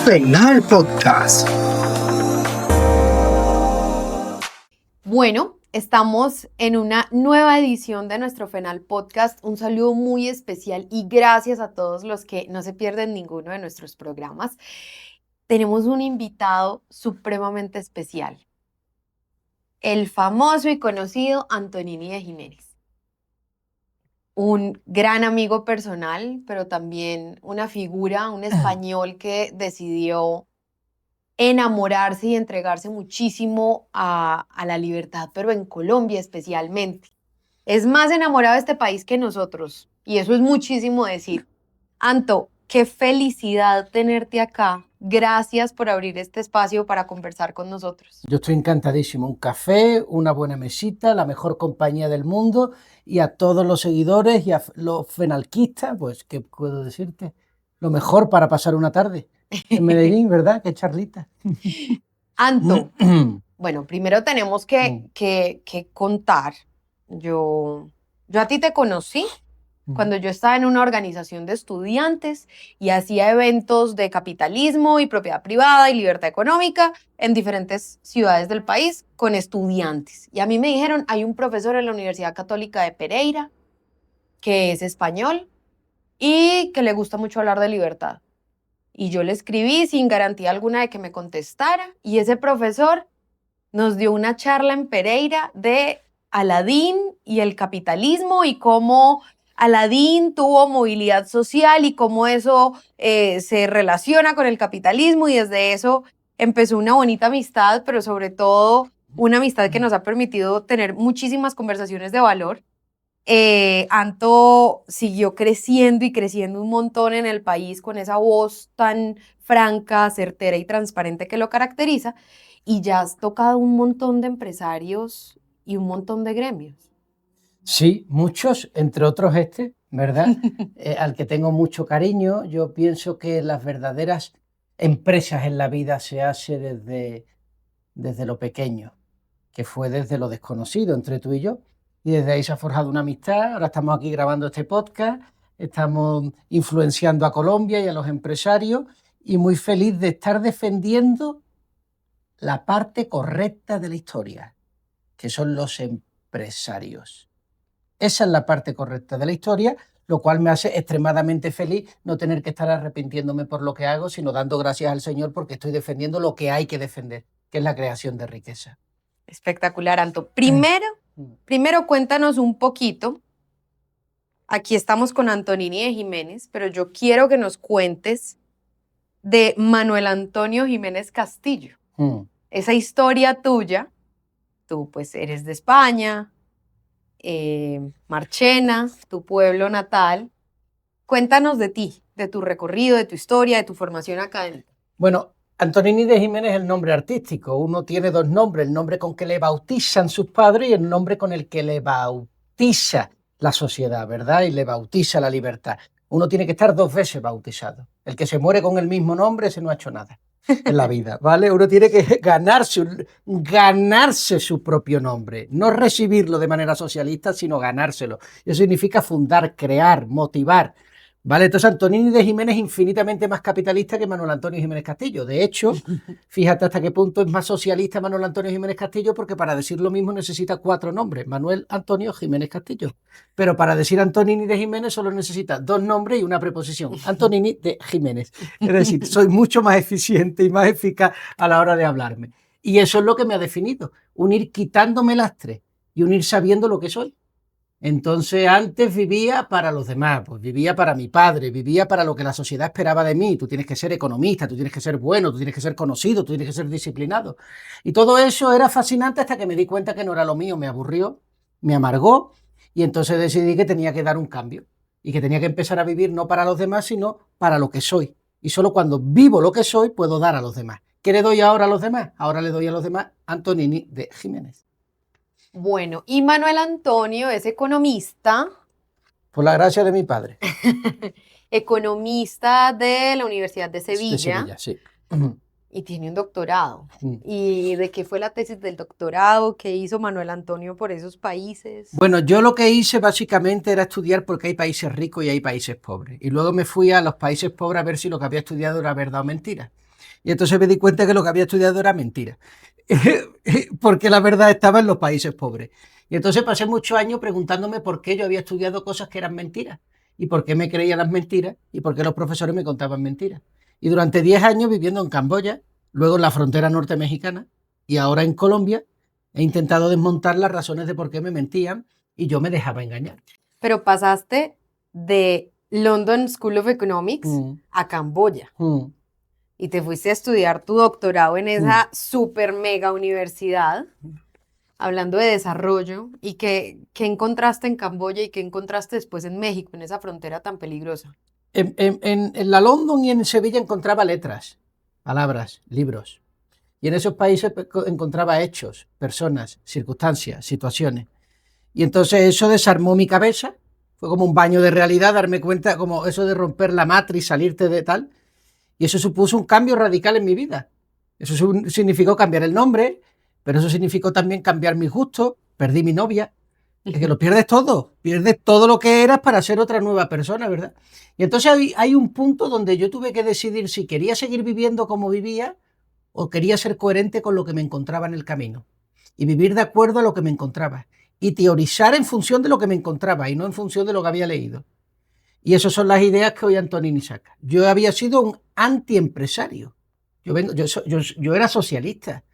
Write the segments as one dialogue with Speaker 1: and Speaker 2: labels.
Speaker 1: Penal Podcast.
Speaker 2: Bueno, estamos en una nueva edición de nuestro Penal Podcast. Un saludo muy especial y gracias a todos los que no se pierden ninguno de nuestros programas. Tenemos un invitado supremamente especial, el famoso y conocido Antonini de Jiménez. Un gran amigo personal, pero también una figura, un español que decidió enamorarse y entregarse muchísimo a la libertad, pero en Colombia especialmente. Es más enamorado de este país que nosotros, y eso es muchísimo decir. Anto, qué felicidad tenerte acá. Gracias por abrir este espacio para conversar con nosotros.
Speaker 3: Yo estoy encantadísimo. Un café, una buena mesita, la mejor compañía del mundo, y a todos los seguidores y a los fenalquistas, pues, ¿qué puedo decirte? Lo mejor para pasar una tarde en Medellín, ¿verdad? Qué charlita.
Speaker 2: Anto, bueno, primero tenemos que contar. Yo a ti te conocí cuando yo estaba en una organización de estudiantes y hacía eventos de capitalismo y propiedad privada y libertad económica en diferentes ciudades del país con estudiantes. Y a mí me dijeron, hay un profesor en la Universidad Católica de Pereira que es español y que le gusta mucho hablar de libertad. Y yo le escribí sin garantía alguna de que me contestara y ese profesor nos dio una charla en Pereira de Aladín y el capitalismo y cómo Aladín tuvo movilidad social y cómo eso se relaciona con el capitalismo, y desde eso empezó una bonita amistad, pero sobre todo una amistad que nos ha permitido tener muchísimas conversaciones de valor. Anto siguió creciendo y creciendo un montón en el país con esa voz tan franca, certera y transparente que lo caracteriza, y ya has tocado un montón de empresarios y un montón de gremios.
Speaker 3: Sí, muchos, entre otros este, ¿verdad? Al que tengo mucho cariño. Yo pienso que las verdaderas empresas en la vida se hace desde lo pequeño, que fue desde lo desconocido entre tú y yo. Y desde ahí se ha forjado una amistad. Ahora estamos aquí grabando este podcast, estamos influenciando a Colombia y a los empresarios, y muy feliz de estar defendiendo la parte correcta de la historia, que son los empresarios. Esa es la parte correcta de la historia, lo cual me hace extremadamente feliz no tener que estar arrepintiéndome por lo que hago, sino dando gracias al Señor porque estoy defendiendo lo que hay que defender, que es la creación de riqueza.
Speaker 2: Espectacular, Anto. Primero cuéntanos un poquito. Aquí estamos con Antonini de Jiménez, pero yo quiero que nos cuentes de Manuel Antonio Jiménez Castillo. Esa historia tuya, tú pues eres de España, Marchena, tu pueblo natal. Cuéntanos de ti, de tu recorrido, de tu historia, de tu formación académica.
Speaker 3: Bueno, Antonini de Jiménez es el nombre artístico. Uno tiene dos nombres, el nombre con que le bautizan sus padres y el nombre con el que le bautiza la sociedad, ¿verdad? Y le bautiza la libertad. Uno tiene que estar dos veces bautizado. El que se muere con el mismo nombre, ese no ha hecho nada en la vida, ¿vale? Uno tiene que ganarse su propio nombre, no recibirlo de manera socialista, sino ganárselo. Eso significa fundar, crear, motivar, ¿vale? Entonces Antonini de Jiménez es infinitamente más capitalista que Manuel Antonio Jiménez Castillo. De hecho, fíjate hasta qué punto es más socialista Manuel Antonio Jiménez Castillo, porque para decir lo mismo necesita 4 nombres, Manuel Antonio Jiménez Castillo. Pero para decir Antonini de Jiménez solo necesita 2 nombres y una preposición, Antonini de Jiménez. Es decir, soy mucho más eficiente y más eficaz a la hora de hablarme. Y eso es lo que me ha definido, unir quitándome lastre y unir sabiendo lo que soy. Entonces antes vivía para los demás, pues vivía para mi padre, vivía para lo que la sociedad esperaba de mí. Tú tienes que ser economista, tú tienes que ser bueno, tú tienes que ser conocido, tú tienes que ser disciplinado. Y todo eso era fascinante hasta que me di cuenta que no era lo mío, me aburrió, me amargó, y entonces decidí que tenía que dar un cambio y que tenía que empezar a vivir no para los demás, sino para lo que soy. Y solo cuando vivo lo que soy puedo dar a los demás. ¿Qué le doy ahora a los demás? Ahora le doy a los demás Antonini de Jiménez.
Speaker 2: Bueno, y Manuel Antonio es economista.
Speaker 3: Por la gracia de mi padre.
Speaker 2: Economista de la Universidad de Sevilla.
Speaker 3: De Sevilla, sí.
Speaker 2: Y tiene un doctorado. ¿Y de qué fue la tesis del doctorado? ¿Qué hizo Manuel Antonio por esos países?
Speaker 3: Bueno, yo lo que hice básicamente era estudiar porque hay países ricos y hay países pobres. Y luego me fui a los países pobres a ver si lo que había estudiado era verdad o mentira. Y entonces me di cuenta que lo que había estudiado era mentira. Porque la verdad estaba en los países pobres. Y entonces pasé muchos años preguntándome por qué yo había estudiado cosas que eran mentiras. Y por qué me creía las mentiras. Y por qué los profesores me contaban mentiras. Y durante 10 años viviendo en Camboya, luego en la frontera norte mexicana, y ahora en Colombia, he intentado desmontar las razones de por qué me mentían y yo me dejaba engañar.
Speaker 2: Pero pasaste de London School of Economics
Speaker 3: Mm.
Speaker 2: a Camboya
Speaker 3: Mm.
Speaker 2: y te fuiste a estudiar tu doctorado en esa super mega universidad, hablando de desarrollo. ¿Y qué encontraste en Camboya y qué encontraste después en México, en esa frontera tan peligrosa?
Speaker 3: En la London y en Sevilla encontraba letras, palabras, libros. Y en esos países encontraba hechos, personas, circunstancias, situaciones. Y entonces eso desarmó mi cabeza. Fue como un baño de realidad, darme cuenta, como eso de romper la matriz, salirte de tal. Y eso supuso un cambio radical en mi vida. Eso significó cambiar el nombre, pero eso significó también cambiar mis gustos. Perdí mi novia. Es que lo pierdes todo lo que eras para ser otra nueva persona, ¿verdad? Y entonces hay un punto donde yo tuve que decidir si quería seguir viviendo como vivía o quería ser coherente con lo que me encontraba en el camino y vivir de acuerdo a lo que me encontraba y teorizar en función de lo que me encontraba y no en función de lo que había leído. Y esas son las ideas que hoy Antonini saca. Yo había sido un antiempresario. Yo era socialista.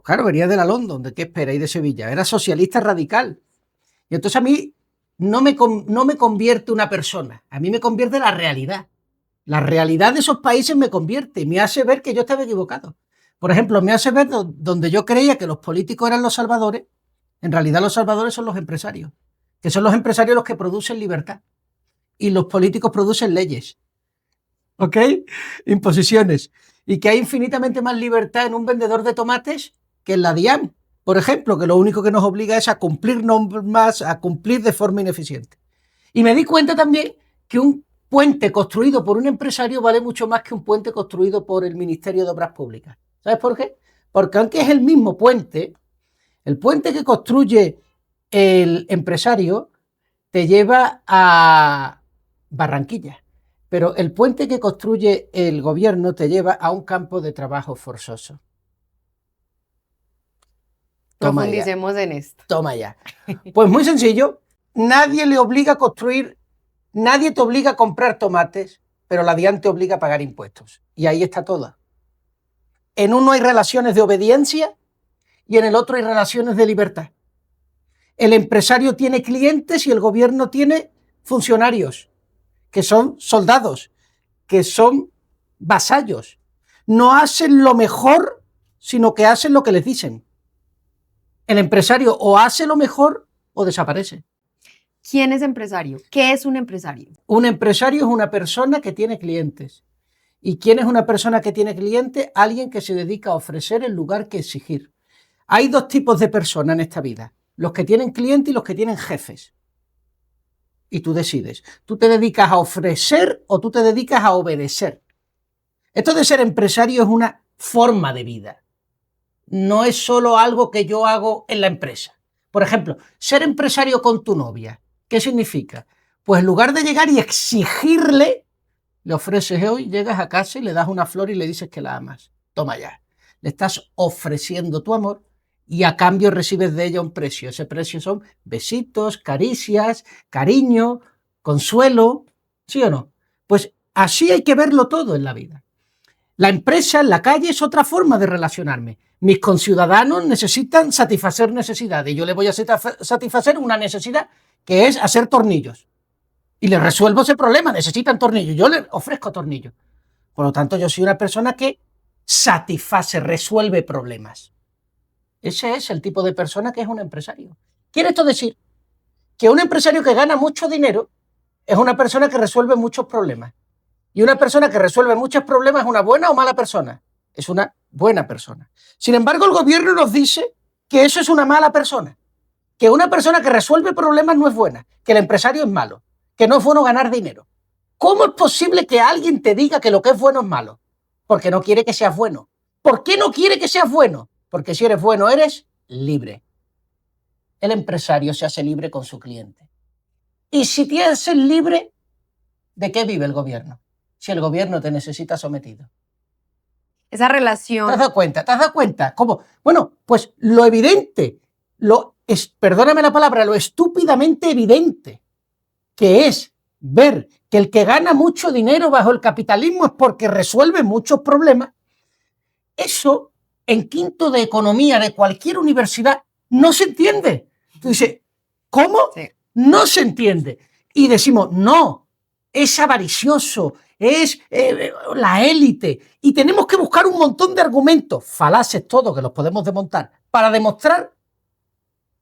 Speaker 3: Claro, venía de la London, ¿de qué espera? Y de Sevilla. Era socialista radical. Y entonces a mí no me convierte una persona, a mí me convierte la realidad. La realidad de esos países me convierte, me hace ver que yo estaba equivocado. Por ejemplo, me hace ver donde yo creía que los políticos eran los salvadores, en realidad los salvadores son los empresarios, que son los empresarios los que producen libertad. Y los políticos producen leyes. ¿Ok? Imposiciones. Y que hay infinitamente más libertad en un vendedor de tomates que en la DIAN, por ejemplo, que lo único que nos obliga es a cumplir normas, a cumplir de forma ineficiente. Y me di cuenta también que un puente construido por un empresario vale mucho más que un puente construido por el Ministerio de Obras Públicas. ¿Sabes por qué? Porque aunque es el mismo puente, el puente que construye el empresario te lleva a Barranquilla, pero el puente que construye el gobierno te lleva a un campo de trabajo forzoso.
Speaker 2: Profundicemos en esto.
Speaker 3: Toma ya. Pues muy sencillo, nadie le obliga a construir, nadie te obliga a comprar tomates, pero la DIAN te obliga a pagar impuestos. Y ahí está todo. En uno hay relaciones de obediencia y en el otro hay relaciones de libertad. El empresario tiene clientes y el gobierno tiene funcionarios, que son soldados, que son vasallos. No hacen lo mejor, sino que hacen lo que les dicen. El empresario o hace lo mejor o desaparece.
Speaker 2: ¿Quién es empresario? ¿Qué es un empresario?
Speaker 3: Un empresario es una persona que tiene clientes. ¿Y quién es una persona que tiene clientes? Alguien que se dedica a ofrecer en lugar que exigir. Hay dos tipos de personas en esta vida. Los que tienen clientes y los que tienen jefes. Y tú decides. ¿Tú te dedicas a ofrecer o tú te dedicas a obedecer? Esto de ser empresario es una forma de vida. No es solo algo que yo hago en la empresa. Por ejemplo, ser empresario con tu novia. ¿Qué significa? Pues en lugar de llegar y exigirle, le ofreces hoy, llegas a casa y le das una flor y le dices que la amas. Toma ya. Le estás ofreciendo tu amor y a cambio recibes de ella un precio. Ese precio son besitos, caricias, cariño, consuelo. ¿Sí o no? Pues así hay que verlo todo en la vida. La empresa en la calle es otra forma de relacionarme. Mis conciudadanos necesitan satisfacer necesidades. Yo les voy a satisfacer una necesidad que es hacer tornillos. Y les resuelvo ese problema. Necesitan tornillos. Yo les ofrezco tornillos. Por lo tanto, yo soy una persona que satisface, resuelve problemas. Ese es el tipo de persona que es un empresario. ¿Quiere esto decir? Que un empresario que gana mucho dinero es una persona que resuelve muchos problemas. Y una persona que resuelve muchos problemas es una buena o mala persona. Es una buena persona. Sin embargo, el gobierno nos dice que eso es una mala persona. Que una persona que resuelve problemas no es buena. Que el empresario es malo. Que no es bueno ganar dinero. ¿Cómo es posible que alguien te diga que lo que es bueno es malo? Porque no quiere que seas bueno. ¿Por qué no quiere que seas bueno? Porque si eres bueno, eres libre. El empresario se hace libre con su cliente. Y si te haces libre, ¿de qué vive el gobierno? Si el gobierno te necesita sometido.
Speaker 2: Esa
Speaker 3: ¿Te
Speaker 2: relación.
Speaker 3: has dado cuenta? ¿Te has dado cuenta? ¿Cómo? Bueno, pues lo evidente, perdóname la palabra, lo estúpidamente evidente que es ver que el que gana mucho dinero bajo el capitalismo es porque resuelve muchos problemas. Eso en quinto de economía de cualquier universidad no se entiende. Tú dices, ¿cómo?
Speaker 2: Sí.
Speaker 3: No se entiende. Y decimos, no, es avaricioso, es la élite. Y tenemos que buscar un montón de argumentos, falaces todos, que los podemos desmontar, para demostrar,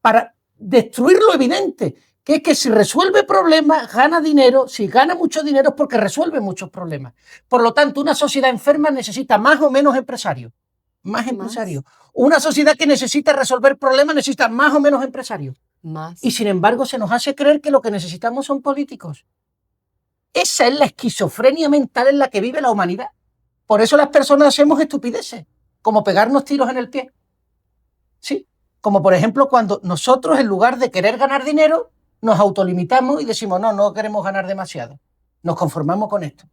Speaker 3: para destruir lo evidente, que es que si resuelve problemas, gana dinero. Si gana mucho dinero es porque resuelve muchos problemas. Por lo tanto, una sociedad enferma necesita más o menos empresarios. Más empresarios. Una sociedad que necesita resolver problemas necesita más o menos empresarios.
Speaker 2: Más.
Speaker 3: Y sin embargo se nos hace creer que lo que necesitamos son políticos. Esa es la esquizofrenia mental en la que vive la humanidad. Por eso las personas hacemos estupideces, como pegarnos tiros en el pie. Sí, como por ejemplo cuando nosotros en lugar de querer ganar dinero, nos autolimitamos y decimos, no queremos ganar demasiado. Nos conformamos con esto.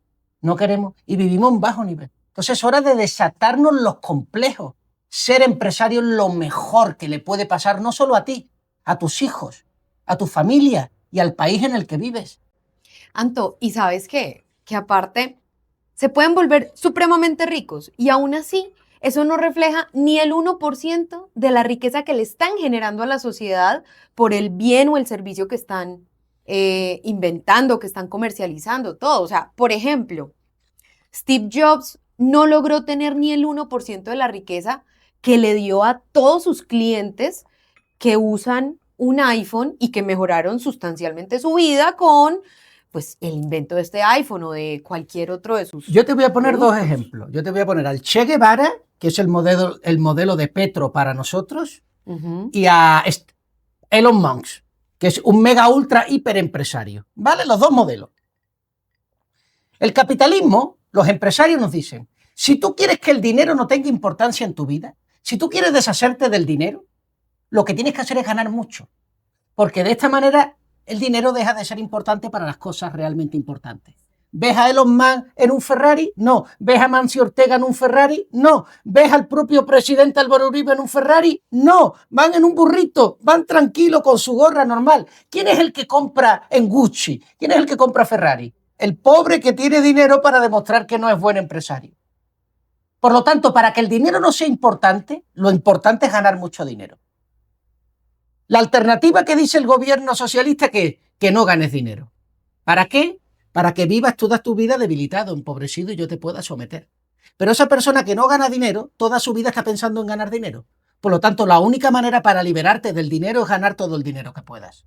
Speaker 3: No queremos y vivimos en bajo nivel. Entonces es hora de desatarnos los complejos. Ser empresario es lo mejor que le puede pasar no solo a ti, a tus hijos, a tu familia y al país en el que vives.
Speaker 2: Anto, ¿y sabes qué? Que aparte se pueden volver supremamente ricos y aún así eso no refleja ni el 1% de la riqueza que le están generando a la sociedad por el bien o el servicio que están inventando, que están comercializando, todo. O sea, por ejemplo, Steve Jobs no logró tener ni el 1% de la riqueza que le dio a todos sus clientes que usan un iPhone y que mejoraron sustancialmente su vida con pues el invento de este iPhone o de cualquier otro de sus.
Speaker 3: Yo te voy a poner
Speaker 2: productos.
Speaker 3: dos ejemplos. Yo te voy a poner al Che Guevara, que es el modelo de Petro para nosotros, y a Elon Musk, que es un mega ultra hiper empresario. ¿Vale? Los dos modelos. El capitalismo, los empresarios nos dicen, si tú quieres que el dinero no tenga importancia en tu vida, si tú quieres deshacerte del dinero, lo que tienes que hacer es ganar mucho. Porque de esta manera el dinero deja de ser importante para las cosas realmente importantes. ¿Ves a Elon Musk en un Ferrari? No. ¿Ves a Mancio Ortega en un Ferrari? No. ¿Ves al propio presidente Álvaro Uribe en un Ferrari? No. Van en un burrito, van tranquilos con su gorra normal. ¿Quién es el que compra en Gucci? ¿Quién es el que compra Ferrari? El pobre que tiene dinero para demostrar que no es buen empresario. Por lo tanto, para que el dinero no sea importante, lo importante es ganar mucho dinero. La alternativa que dice el gobierno socialista es que no ganes dinero. ¿Para qué? Para que vivas toda tu vida debilitado, empobrecido y yo te pueda someter. Pero esa persona que no gana dinero, toda su vida está pensando en ganar dinero. Por lo tanto, la única manera para liberarte del dinero es ganar todo el dinero que puedas.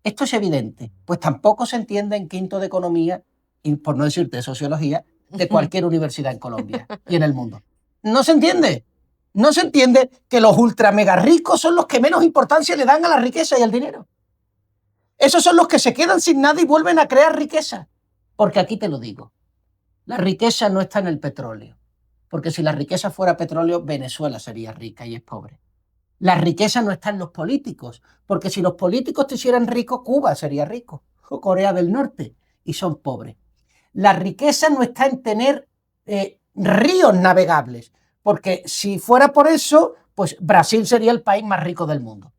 Speaker 3: Esto es evidente, pues tampoco se entiende en quinto de economía, y por no decirte de sociología, de cualquier universidad en Colombia y en el mundo. No se entiende. No se entiende que los ultra mega ricos son los que menos importancia le dan a la riqueza y al dinero. Esos son los que se quedan sin nada y vuelven a crear riqueza. Porque aquí te lo digo, la riqueza no está en el petróleo. Porque si la riqueza fuera petróleo, Venezuela sería rica y es pobre. La riqueza no está en los políticos, porque si los políticos te hicieran rico, Cuba sería rico, o Corea del Norte, y son pobres. La riqueza no está en tener ríos navegables, porque si fuera por eso, pues Brasil sería el país más rico del mundo.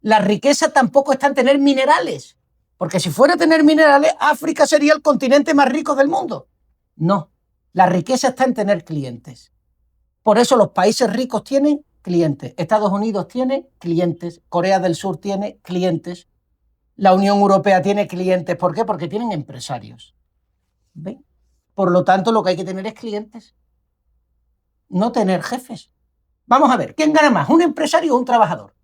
Speaker 3: La riqueza tampoco está en tener minerales, porque si fuera a tener minerales, África sería el continente más rico del mundo. No, la riqueza está en tener clientes. Por eso los países ricos tienen clientes. Estados Unidos tiene clientes, Corea del Sur tiene clientes, la Unión Europea tiene clientes. ¿Por qué? Porque tienen empresarios. ¿Ven? Por lo tanto, lo que hay que tener es clientes, no tener jefes. Vamos a ver, ¿quién gana más, un empresario o un trabajador?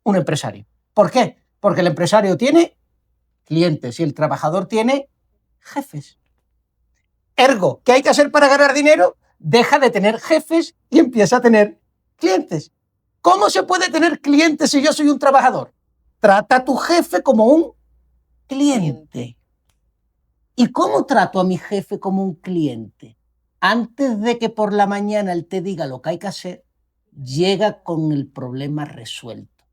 Speaker 3: Un empresario. ¿Por qué? Porque el empresario tiene clientes y el trabajador tiene jefes. Ergo, ¿qué hay que hacer para ganar dinero? Deja de tener jefes y empieza a tener clientes. ¿Cómo se puede tener clientes si yo soy un trabajador? Trata a tu jefe como un cliente. ¿Y cómo trato a mi jefe como un cliente? Antes de que por la mañana él te diga lo que hay que hacer, llega con el problema resuelto.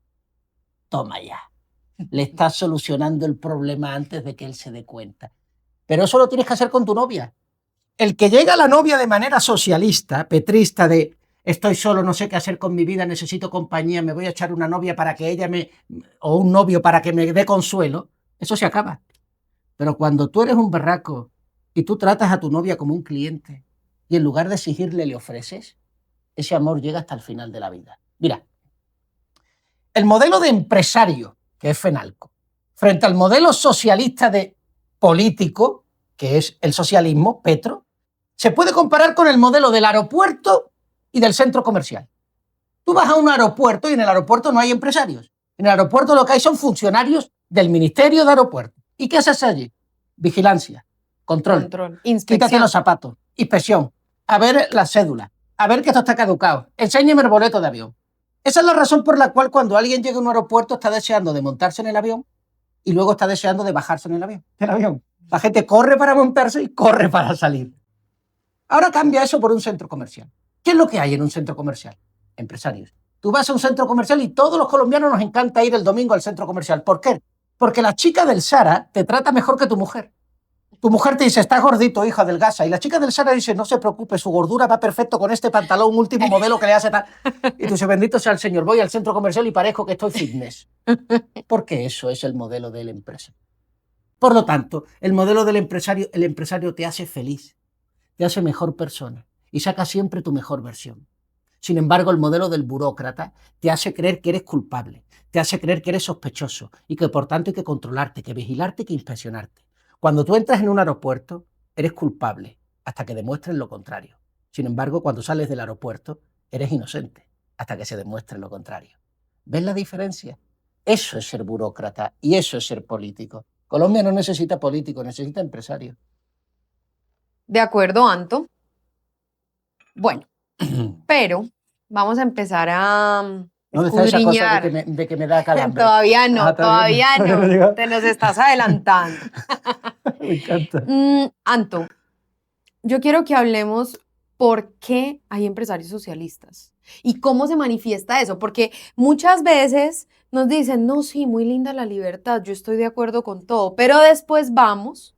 Speaker 3: Toma ya. Le estás solucionando el problema antes de que él se dé cuenta. Pero eso lo tienes que hacer con tu novia. el que llega a la novia de manera socialista, petrista, de estoy solo, no sé qué hacer con mi vida, necesito compañía, me voy a echar una novia para que ella o un novio para que me dé consuelo, eso se acaba. Pero cuando tú eres un berraco y tú tratas a tu novia como un cliente y en lugar de exigirle le ofreces, ese amor llega hasta el final de la vida. Mira, el modelo de empresario, que es Fenalco, frente al modelo socialista de político, que es el socialismo, Petro, se puede comparar con el modelo del aeropuerto y del centro comercial. Tú vas a un aeropuerto y en el aeropuerto no hay empresarios. En el aeropuerto lo que hay son funcionarios del Ministerio de Aeropuertos. ¿Y qué haces allí? Vigilancia, control,
Speaker 2: inspección.
Speaker 3: Quítate los zapatos, inspección, a ver la cédula, a ver que esto está caducado, enséñeme el boleto de avión. Esa es la razón por la cual cuando alguien llega a un aeropuerto está deseando de montarse en el avión y luego está deseando de bajarse en el avión. La gente corre para montarse y corre para salir. Ahora cambia eso por un centro comercial. ¿Qué es lo que hay en un centro comercial? Empresarios. Tú vas a un centro comercial y todos los colombianos nos encanta ir el domingo al centro comercial. ¿Por qué? Porque la chica del Zara te trata mejor que tu mujer. Tu mujer te dice, estás gordito, hijo, adelgaza. Y la chica del Zara dice, no se preocupe, su gordura va perfecto con este pantalón último modelo que le hace tal. Y tú dices, bendito sea el Señor, voy al centro comercial y parezco que estoy fitness. Porque eso es el modelo del empresario. Por lo tanto, el modelo del empresario te hace feliz, te hace mejor persona y saca siempre tu mejor versión. Sin embargo, el modelo del burócrata te hace creer que eres culpable, te hace creer que eres sospechoso y que por tanto hay que controlarte, que vigilarte, que inspeccionarte. Cuando tú entras en un aeropuerto, eres culpable hasta que demuestres lo contrario. Sin embargo, cuando sales del aeropuerto, eres inocente hasta que se demuestre lo contrario. ¿Ves la diferencia? Eso es ser burócrata y eso es ser político. Colombia no necesita políticos, necesita empresarios.
Speaker 2: De acuerdo, Anto. Bueno, pero vamos a empzar a
Speaker 3: ¿Dónde está esa cosa
Speaker 2: escudriñar.
Speaker 3: de que me da calambre?
Speaker 2: Todavía no,
Speaker 3: Ah,
Speaker 2: todavía
Speaker 3: bien.
Speaker 2: no. Te nos estás adelantando.
Speaker 3: Me encanta.
Speaker 2: Anto, yo quiero que hablemos por qué hay empresarios socialistas y cómo se manifiesta eso, porque muchas veces nos dicen, no, sí, muy linda la libertad, yo estoy de acuerdo con todo, pero después vamos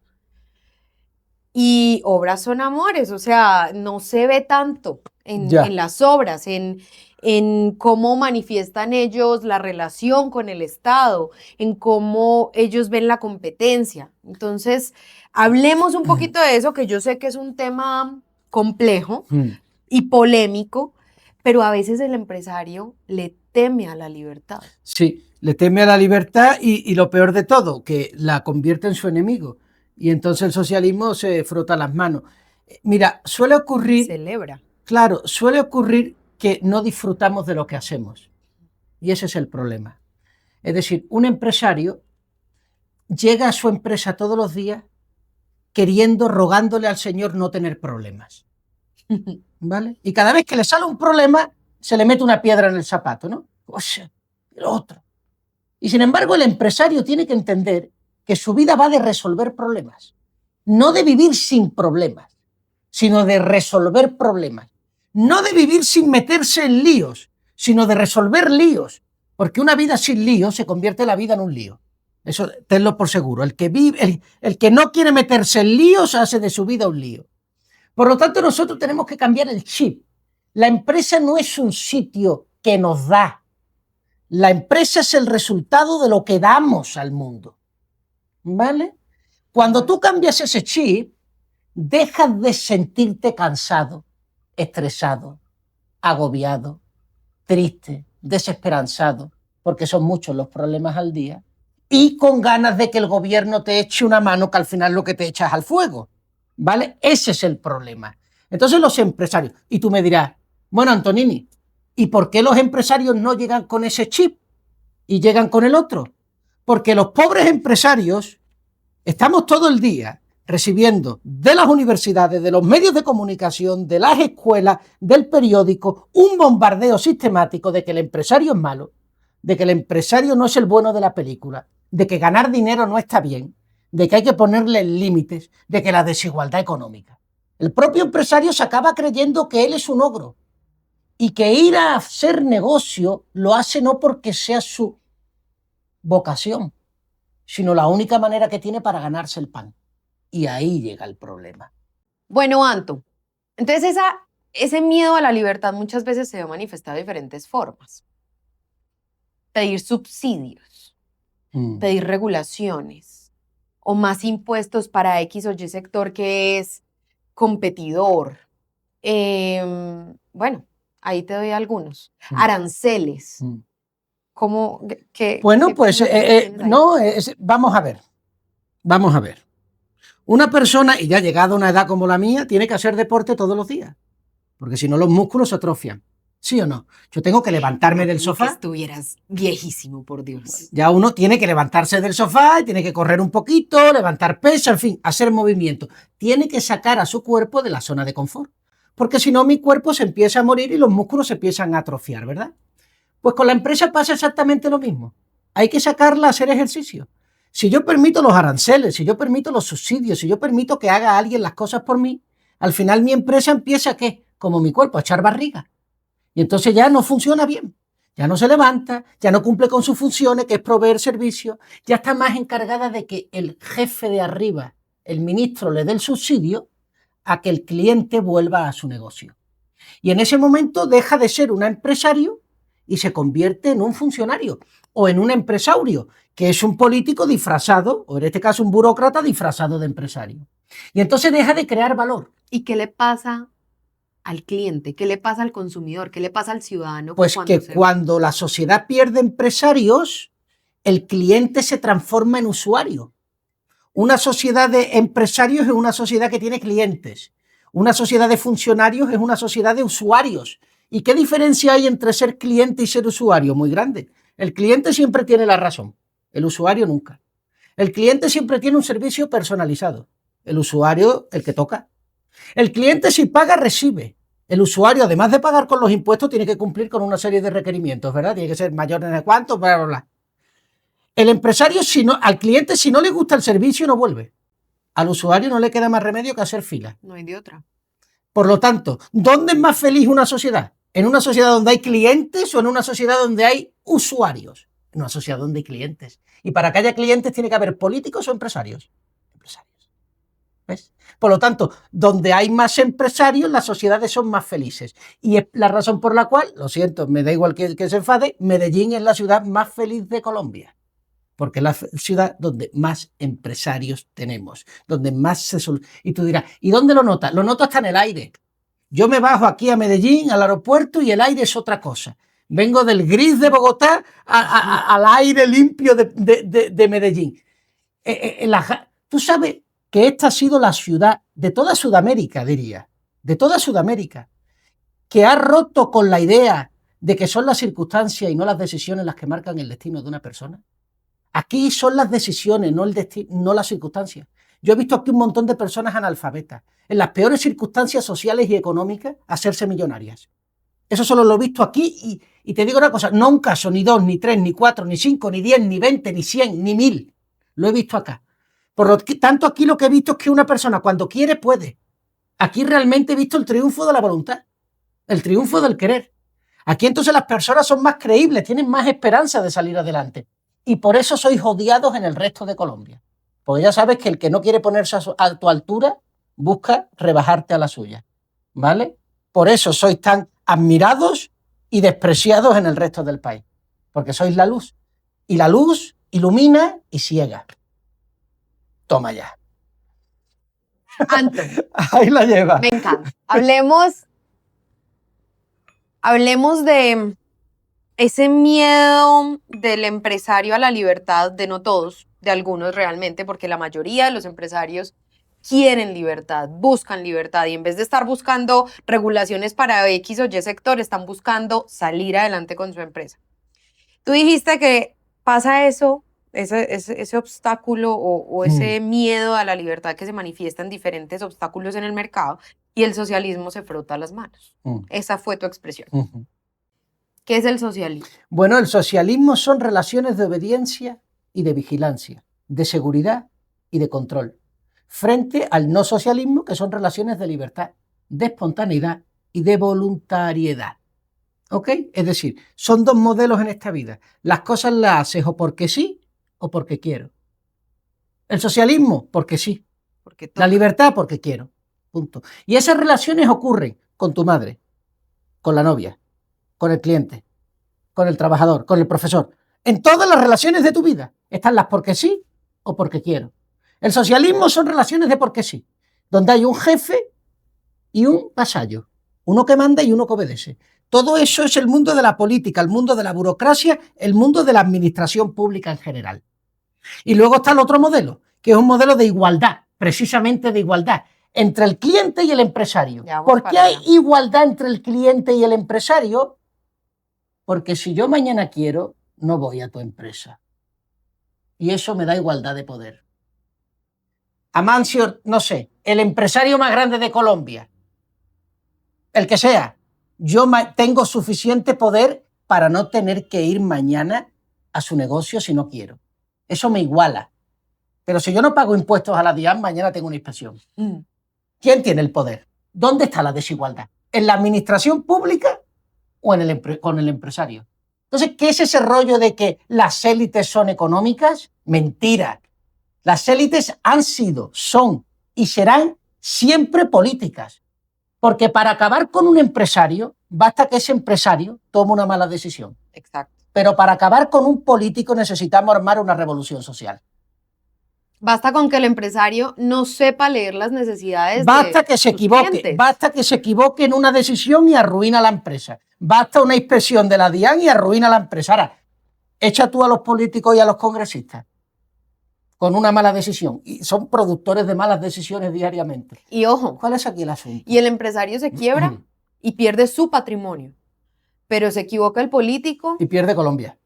Speaker 2: y obras son amores, o sea, no se ve tanto en las obras, en cómo manifiestan ellos la relación con el Estado, en cómo ellos ven la competencia. Entonces, hablemos un poquito de eso, que yo sé que es un tema complejo y polémico, pero a veces el empresario le teme a la libertad.
Speaker 3: Sí, le teme a la libertad y lo peor de todo, que la convierte en su enemigo. Y entonces el socialismo se frota las manos. Mira, suele ocurrir...
Speaker 2: Celebra.
Speaker 3: Claro, suele ocurrir que no disfrutamos de lo que hacemos. Y ese es el problema. Es decir, un empresario llega a su empresa todos los días rogándole al Señor no tener problemas. ¿Vale? Y cada vez que le sale un problema, se le mete una piedra en el zapato, ¿no? O sea, el otro. Y sin embargo, el empresario tiene que entender que su vida va de resolver problemas. No de vivir sin problemas, sino de resolver problemas. No de vivir sin meterse en líos, sino de resolver líos. Porque una vida sin líos se convierte la vida en un lío. Eso tenlo por seguro. El que no quiere meterse en líos hace de su vida un lío. Por lo tanto, nosotros tenemos que cambiar el chip. La empresa no es un sitio que nos da. La empresa es el resultado de lo que damos al mundo. ¿Vale? Cuando tú cambias ese chip, dejas de sentirte cansado, estresado, agobiado, triste, desesperanzado, porque son muchos los problemas al día, y con ganas de que el gobierno te eche una mano, que al final lo que te echas al fuego. ¿Vale? Ese es el problema. Entonces los empresarios, y tú me dirás, bueno, Antonini, ¿y por qué los empresarios no llegan con ese chip y llegan con el otro? Porque los pobres empresarios estamos todo el día recibiendo de las universidades, de los medios de comunicación, de las escuelas, del periódico, un bombardeo sistemático de que el empresario es malo, de que el empresario no es el bueno de la película, de que ganar dinero no está bien, de que hay que ponerle límites, de que la desigualdad económica. El propio empresario se acaba creyendo que él es un ogro y que ir a hacer negocio lo hace no porque sea su vocación, sino la única manera que tiene para ganarse el pan. Y ahí llega el problema.
Speaker 2: Bueno, Anto, entonces ese miedo a la libertad muchas veces se ve manifestado de diferentes formas. Pedir subsidios, pedir regulaciones o más impuestos para X o Y sector que es competidor. Bueno, ahí te doy algunos. Aranceles. ¿Cómo?
Speaker 3: Bueno,
Speaker 2: qué
Speaker 3: pues
Speaker 2: tienes ahí?
Speaker 3: no, vamos a ver. Vamos a ver. Una persona, y ya llegada a una edad como la mía, tiene que hacer deporte todos los días, porque si no los músculos se atrofian. ¿Sí o no? Yo tengo que levantarme del
Speaker 2: Ni que
Speaker 3: sofá.
Speaker 2: estuvieras viejísimo, por Dios.
Speaker 3: Ya uno tiene que levantarse del sofá, y tiene que correr un poquito, levantar peso, en fin, hacer movimiento. Tiene que sacar a su cuerpo de la zona de confort, porque si no mi cuerpo se empieza a morir y los músculos se empiezan a atrofiar, ¿verdad? Pues con la empresa pasa exactamente lo mismo. Hay que sacarla a hacer ejercicio. Si yo permito los aranceles, si yo permito los subsidios, si yo permito que haga alguien las cosas por mí, al final mi empresa empieza, ¿qué? Como mi cuerpo, a echar barriga. Y entonces ya no funciona bien. Ya no se levanta, ya no cumple con sus funciones, que es proveer servicios, ya está más encargada de que el jefe de arriba, el ministro, le dé el subsidio a que el cliente vuelva a su negocio. Y en ese momento deja de ser un empresario y se convierte en un funcionario o en un empresario, que es un político disfrazado, o en este caso un burócrata disfrazado de empresario. Y entonces deja de crear valor.
Speaker 2: ¿Y qué le pasa al cliente? ¿Qué le pasa al consumidor? ¿Qué le pasa al ciudadano?
Speaker 3: Pues que cuando la sociedad pierde empresarios, el cliente se transforma en usuario. Una sociedad de empresarios es una sociedad que tiene clientes. Una sociedad de funcionarios es una sociedad de usuarios. ¿Y qué diferencia hay entre ser cliente y ser usuario? Muy grande. El cliente siempre tiene la razón, el usuario nunca. El cliente siempre tiene un servicio personalizado, el usuario el que toca. El cliente si paga recibe. El usuario, además de pagar con los impuestos, tiene que cumplir con una serie de requerimientos, ¿verdad? Tiene que ser mayor de cuánto, bla, bla, bla. El empresario, al cliente, si no le gusta el servicio, no vuelve. Al usuario no le queda más remedio que hacer fila.
Speaker 2: No hay de otra.
Speaker 3: Por lo tanto, ¿dónde es más feliz una sociedad? ¿En una sociedad donde hay clientes o en una sociedad donde hay usuarios? En una sociedad donde hay clientes. Y para que haya clientes tiene que haber políticos o empresarios. Empresarios. ¿Ves? Por lo tanto, donde hay más empresarios, las sociedades son más felices. Y es la razón por la cual, lo siento, me da igual que se enfade, Medellín es la ciudad más feliz de Colombia. Porque es la ciudad donde más empresarios tenemos, donde más se... Y tú dirás, ¿y dónde lo notas? Lo noto hasta en el aire. Yo me bajo aquí a Medellín, al aeropuerto, y el aire es otra cosa. Vengo del gris de Bogotá al aire limpio de Medellín. Tú sabes que esta ha sido la ciudad de toda Sudamérica, diría, de toda Sudamérica, que ha roto con la idea de que son las circunstancias y no las decisiones las que marcan el destino de una persona. Aquí son las decisiones, no el destino, no las circunstancias. Yo he visto aquí un montón de personas analfabetas, en las peores circunstancias sociales y económicas, hacerse millonarias. Eso solo lo he visto aquí y te digo una cosa, no un caso, ni dos, ni tres, ni cuatro, ni cinco, ni 10, ni 20, ni 100, ni 1000. Lo he visto acá. Por lo tanto, aquí lo que he visto es que una persona cuando quiere puede. Aquí realmente he visto el triunfo de la voluntad, el triunfo del querer. Aquí entonces las personas son más creíbles, tienen más esperanza de salir adelante. Y por eso sois odiados en el resto de Colombia. Porque ya sabes que el que no quiere ponerse a tu altura busca rebajarte a la suya. ¿Vale? Por eso sois tan admirados y despreciados en el resto del país. Porque sois la luz. Y la luz ilumina y ciega. Toma ya.
Speaker 2: Anto,
Speaker 3: Ahí la lleva.
Speaker 2: me encanta. Hablemos de ese miedo del empresario a la libertad, de no todos, de algunos realmente, porque la mayoría de los empresarios quieren libertad, buscan libertad, y en vez de estar buscando regulaciones para X o Y sector, están buscando salir adelante con su empresa. Tú dijiste que pasa eso, ese obstáculo o ese miedo a la libertad que se manifiesta en diferentes obstáculos en el mercado, y el socialismo se frota las manos. Esa fue tu expresión. ¿Qué es el socialismo?
Speaker 3: Bueno, el socialismo son relaciones de obediencia y de vigilancia, de seguridad y de control, frente al no socialismo, que son relaciones de libertad, de espontaneidad y de voluntariedad. ¿Ok? Es decir, son dos modelos en esta vida. Las cosas las haces o porque sí o porque quiero. El socialismo, porque sí.
Speaker 2: Porque
Speaker 3: La libertad, porque quiero. Punto. Y esas relaciones ocurren con tu madre, con la novia, con el cliente, con el trabajador, con el profesor. En todas las relaciones de tu vida están las porque sí o porque quiero. El socialismo son relaciones de porque sí, donde hay un jefe y un vasallo, uno que manda y uno que obedece. Todo eso es el mundo de la política, el mundo de la burocracia, el mundo de la administración pública en general. Y luego está el otro modelo, que es un modelo de igualdad, precisamente de igualdad, entre el cliente y el empresario. ¿Por qué hay igualdad entre el cliente y el empresario? Porque si yo mañana quiero, no voy a tu empresa. Y eso me da igualdad de poder. Amancio, no sé, el empresario más grande de Colombia, el que sea, yo tengo suficiente poder para no tener que ir mañana a su negocio si no quiero. Eso me iguala. Pero si yo no pago impuestos a la DIAN, mañana tengo una inspección. ¿Quién tiene el poder? ¿Dónde está la desigualdad? ¿En la administración pública o con el empresario? Entonces, ¿qué es ese rollo de que las élites son económicas? Mentira. Las élites han sido, son y serán siempre políticas. Porque para acabar con un empresario, basta que ese empresario tome una mala decisión.
Speaker 2: Exacto.
Speaker 3: Pero para acabar con un político necesitamos armar una revolución social.
Speaker 2: Basta con que el empresario no sepa leer las necesidades
Speaker 3: Basta
Speaker 2: de
Speaker 3: que se
Speaker 2: sus
Speaker 3: equivoque,
Speaker 2: clientes.
Speaker 3: basta que se equivoque en una decisión y arruina la empresa. Basta una inspección de la DIAN y arruina la empresa. Ahora, echa tú a los políticos y a los congresistas con una mala decisión. Y son productores de malas decisiones diariamente.
Speaker 2: Y ojo,
Speaker 3: ¿Cuál es aquí el asunto?
Speaker 2: y el empresario se quiebra y pierde su patrimonio. Pero se equivoca el político.
Speaker 3: Y pierde Colombia.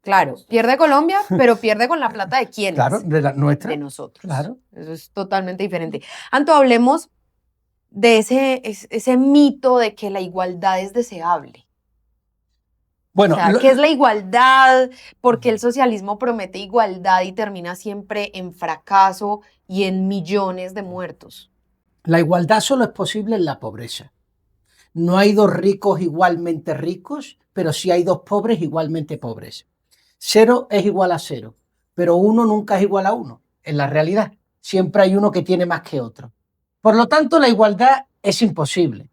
Speaker 2: Claro, pierde Colombia, pero pierde con la plata de quiénes.
Speaker 3: Claro, de la nuestra.
Speaker 2: De nosotros.
Speaker 3: Claro.
Speaker 2: Eso es totalmente diferente. Anto, hablemos de ese mito de que la igualdad es deseable.
Speaker 3: Bueno,
Speaker 2: O sea, ¿qué es la igualdad? Porque el socialismo promete igualdad y termina siempre en fracaso y en millones de muertos.
Speaker 3: La igualdad solo es posible en la pobreza. No hay dos ricos igualmente ricos, pero sí hay dos pobres igualmente pobres. 0 es igual a 0, pero 1 nunca es igual a 1. En la realidad, siempre hay uno que tiene más que otro. Por lo tanto, la igualdad es imposible.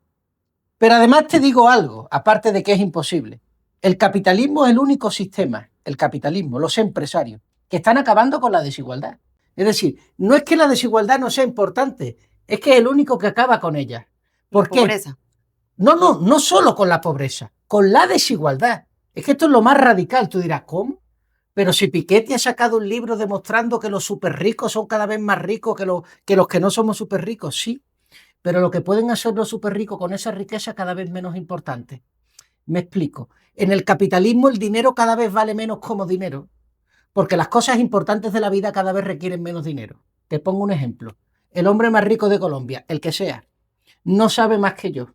Speaker 3: Pero además te digo algo, aparte de que es imposible. El capitalismo es el único sistema, el capitalismo, los empresarios, que están acabando con la desigualdad. Es decir, no es que la desigualdad no sea importante, es que es el único que acaba con ella. ¿Por qué?
Speaker 2: Pobreza.
Speaker 3: No solo con la pobreza, con la desigualdad. Es que esto es lo más radical. Tú dirás, ¿cómo? Pero si Piketty ha sacado un libro demostrando que los súper ricos son cada vez más ricos que los que no somos súper ricos, sí. Pero lo que pueden hacer los súper ricos con esa riqueza cada vez menos importante. Me explico. En el capitalismo el dinero cada vez vale menos como dinero, porque las cosas importantes de la vida cada vez requieren menos dinero. Te pongo un ejemplo. El hombre más rico de Colombia, el que sea, no sabe más que yo.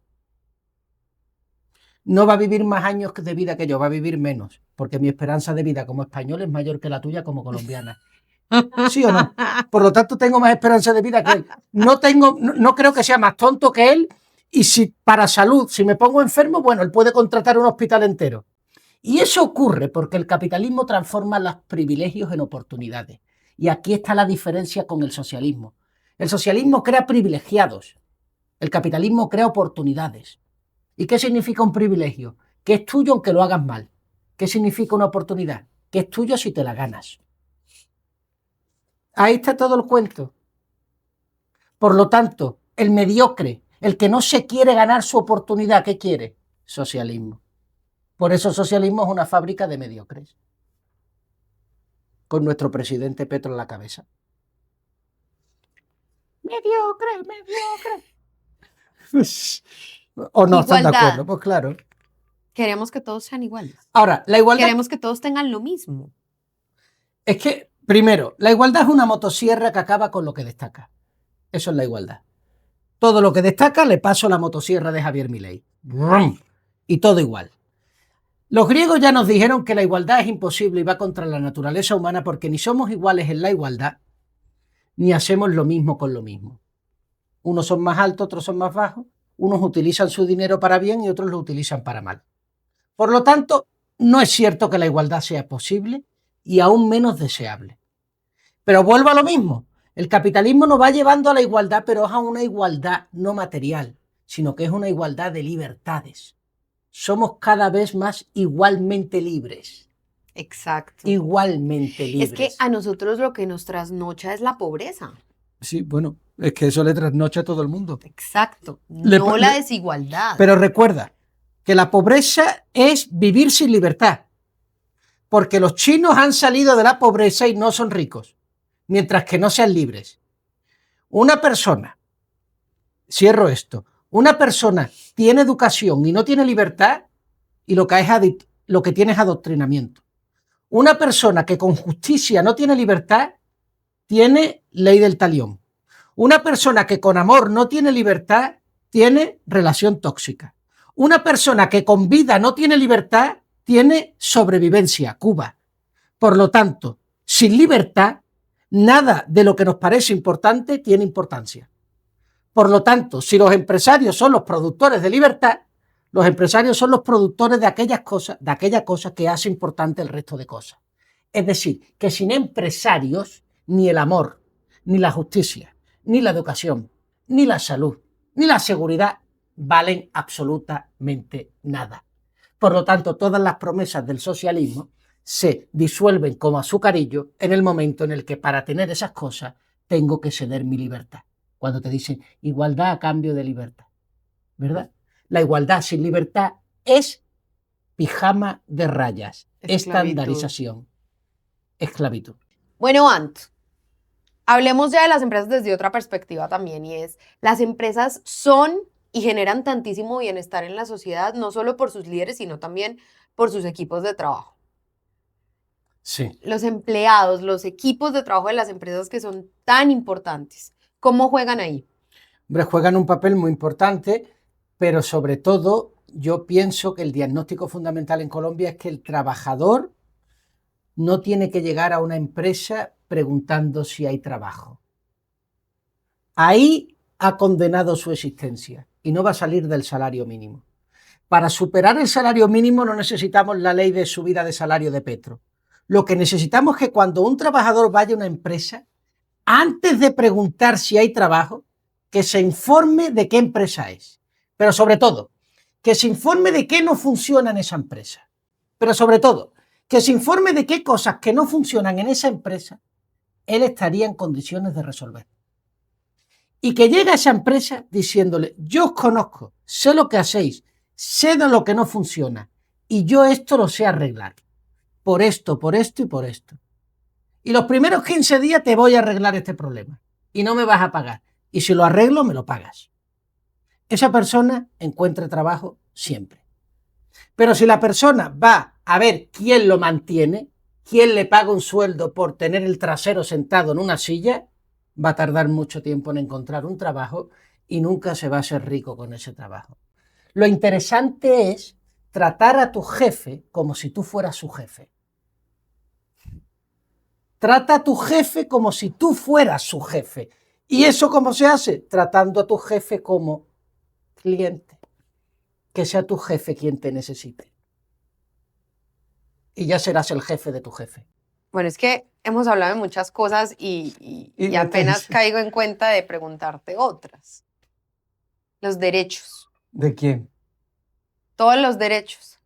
Speaker 3: No va a vivir más años de vida que yo, va a vivir menos, porque mi esperanza de vida como español es mayor que la tuya como colombiana. ¿Sí o no? Por lo tanto, tengo más esperanza de vida que él. No creo que sea más tonto que él, y si para salud, si me pongo enfermo, bueno, él puede contratar un hospital entero. Y eso ocurre porque el capitalismo transforma los privilegios en oportunidades. Y aquí está la diferencia con el socialismo. El socialismo crea privilegiados, el capitalismo crea oportunidades. ¿Y qué significa un privilegio? Que es tuyo aunque lo hagas mal. ¿Qué significa una oportunidad? Que es tuyo si te la ganas. Ahí está todo el cuento. Por lo tanto, el mediocre, el que no se quiere ganar su oportunidad, ¿qué quiere? Socialismo. Por eso el socialismo es una fábrica de mediocres. Con nuestro presidente Petro en la cabeza. Mediocre, mediocre. ¿O no están de acuerdo? Pues claro.
Speaker 2: Queremos que todos sean iguales.
Speaker 3: Ahora, la igualdad...
Speaker 2: Queremos que todos tengan lo mismo.
Speaker 3: Es que, primero, la igualdad es una motosierra que acaba con lo que destaca. Eso es la igualdad. Todo lo que destaca le paso la motosierra de Javier Milei. Y todo igual. Los griegos ya nos dijeron que la igualdad es imposible y va contra la naturaleza humana porque ni somos iguales en la igualdad, ni hacemos lo mismo con lo mismo. Unos son más altos, otros son más bajos. Unos utilizan su dinero para bien y otros lo utilizan para mal. Por lo tanto, no es cierto que la igualdad sea posible y aún menos deseable. Pero vuelvo a lo mismo. El capitalismo nos va llevando a la igualdad, pero es a una igualdad no material, sino que es una igualdad de libertades. Somos cada vez más igualmente libres.
Speaker 2: Exacto.
Speaker 3: Igualmente libres.
Speaker 2: Es que a nosotros lo que nos trasnocha es la pobreza.
Speaker 3: Sí, bueno, es que eso le trasnocha a todo el mundo.
Speaker 2: Exacto. No la desigualdad.
Speaker 3: Pero recuerda que la pobreza es vivir sin libertad. Porque los chinos han salido de la pobreza y no son ricos, mientras que no sean libres. Una persona, cierro esto, una persona tiene educación y no tiene libertad y lo que tiene es adoctrinamiento. Una persona que con justicia no tiene libertad tiene ley del talión. Una persona que con amor no tiene libertad tiene relación tóxica. Una persona que con vida no tiene libertad tiene sobrevivencia, Cuba. Por lo tanto, sin libertad, nada de lo que nos parece importante tiene importancia. Por lo tanto, si los empresarios son los productores de libertad, los empresarios son los productores de aquella cosa que hace importante el resto de cosas. Es decir, que sin empresarios, ni el amor, ni la justicia, ni la educación, ni la salud, ni la seguridad valen absolutamente nada. Por lo tanto, todas las promesas del socialismo se disuelven como azucarillo en el momento en el que para tener esas cosas tengo que ceder mi libertad. Cuando te dicen igualdad a cambio de libertad, ¿verdad? La igualdad sin libertad es pijama de rayas, estandarización, esclavitud.
Speaker 2: Bueno, Ant, hablemos ya de las empresas desde otra perspectiva también, y es, las empresas son y generan tantísimo bienestar en la sociedad, no solo por sus líderes, sino también por sus equipos de trabajo.
Speaker 3: Sí.
Speaker 2: Los empleados, los equipos de trabajo de las empresas que son tan importantes, ¿cómo juegan ahí?
Speaker 3: Hombre, juegan un papel muy importante, pero sobre todo yo pienso que el diagnóstico fundamental en Colombia es que el trabajador no tiene que llegar a una empresa preguntando si hay trabajo. Ahí ha condenado su existencia y no va a salir del salario mínimo. Para superar el salario mínimo no necesitamos la ley de subida de salario de Petro. Lo que necesitamos es que cuando un trabajador vaya a una empresa, antes de preguntar si hay trabajo, que se informe de qué empresa es. Pero sobre todo, que se informe de qué no funciona en esa empresa. Pero sobre todo, que se informe de qué cosas que no funcionan en esa empresa, él estaría en condiciones de resolver. Y que llegue a esa empresa diciéndole, yo os conozco, sé lo que hacéis, sé de lo que no funciona, y yo esto lo sé arreglar. Por esto y por esto. Y los primeros 15 días te voy a arreglar este problema. Y no me vas a pagar. Y si lo arreglo, me lo pagas. Esa persona encuentra trabajo siempre. Pero si la persona va a ver quién lo mantiene, quién le paga un sueldo por tener el trasero sentado en una silla, va a tardar mucho tiempo en encontrar un trabajo y nunca se va a ser rico con ese trabajo. Lo interesante es tratar a tu jefe como si tú fueras su jefe. Trata a tu jefe como si tú fueras su jefe. ¿Y eso cómo se hace? Tratando a tu jefe como cliente. Que sea tu jefe quien te necesite. Y ya serás el jefe de tu jefe.
Speaker 2: Bueno, es que hemos hablado de muchas cosas y apenas caigo en cuenta de preguntarte otras. Los derechos.
Speaker 3: ¿De quién?
Speaker 2: Todos los derechos.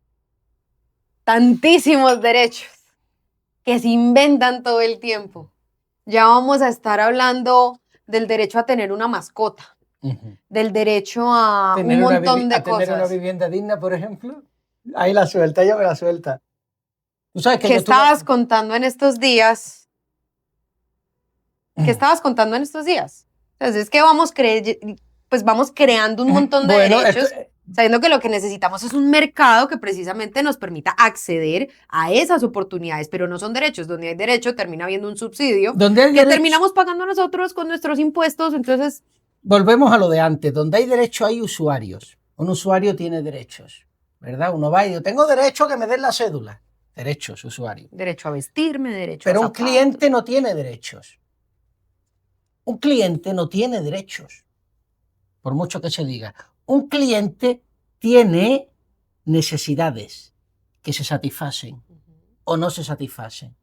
Speaker 2: Tantísimos derechos que se inventan todo el tiempo. Ya vamos a estar hablando del derecho a tener una mascota, del derecho a un montón de cosas.
Speaker 3: ¿Tener una vivienda digna, por ejemplo? Ahí la suelta, ella me la suelta. ¿Tú sabes que
Speaker 2: ¿Qué estabas contando en estos días? ¿Qué estabas contando en estos días? Entonces es que vamos creando un montón de derechos, sabiendo que lo que necesitamos es un mercado que precisamente nos permita acceder a esas oportunidades, pero no son derechos. Donde hay derecho termina habiendo un subsidio que terminamos pagando nosotros con nuestros impuestos, entonces...
Speaker 3: Volvemos a lo de antes, donde hay derecho hay usuarios. Un usuario tiene derechos, ¿verdad? Uno va y dice, tengo derecho a que me den la cédula. Derechos, usuario.
Speaker 2: Derecho a vestirme, derecho
Speaker 3: Pero
Speaker 2: a
Speaker 3: un cliente no tiene derechos. Un cliente no tiene derechos, por mucho que se diga. Un cliente tiene necesidades que se satisfacen o no se satisfacen.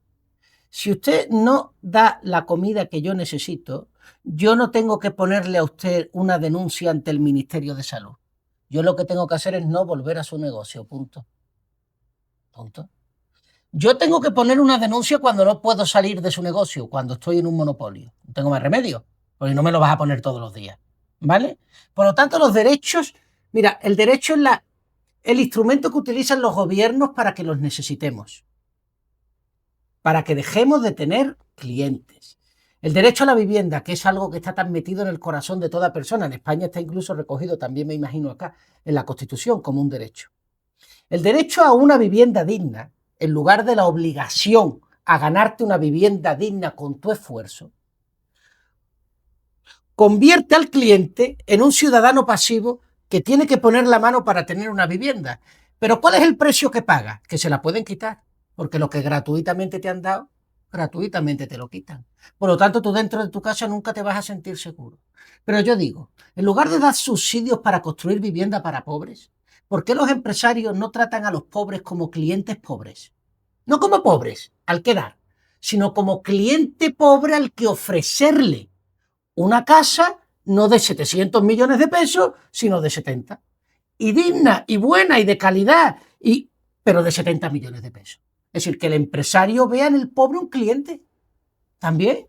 Speaker 3: Si usted no da la comida que yo necesito, yo no tengo que ponerle a usted una denuncia ante el Ministerio de Salud. Yo lo que tengo que hacer es no volver a su negocio, punto. Punto. Yo tengo que poner una denuncia cuando no puedo salir de su negocio, cuando estoy en un monopolio. No tengo más remedio, porque no me lo vas a poner todos los días, ¿vale? Por lo tanto, los derechos, mira, el derecho es el instrumento que utilizan los gobiernos para que los necesitemos, para que dejemos de tener clientes. El derecho a la vivienda, que es algo que está tan metido en el corazón de toda persona. En España está incluso recogido, también me imagino acá, en la Constitución como un derecho. El derecho a una vivienda digna, en lugar de la obligación a ganarte una vivienda digna con tu esfuerzo, convierte al cliente en un ciudadano pasivo que tiene que poner la mano para tener una vivienda. Pero ¿cuál es el precio que paga? Que se la pueden quitar, porque lo que gratuitamente te han dado, gratuitamente te lo quitan. Por lo tanto, tú dentro de tu casa nunca te vas a sentir seguro. Pero yo digo, en lugar de dar subsidios para construir vivienda para pobres, ¿por qué los empresarios no tratan a los pobres como clientes pobres? No como pobres al que dar, sino como cliente pobre al que ofrecerle una casa no de 700 millones de pesos, sino de 70. Y digna, y buena, y de calidad, pero de 70 millones de pesos. Es decir, que el empresario vea en el pobre un cliente también.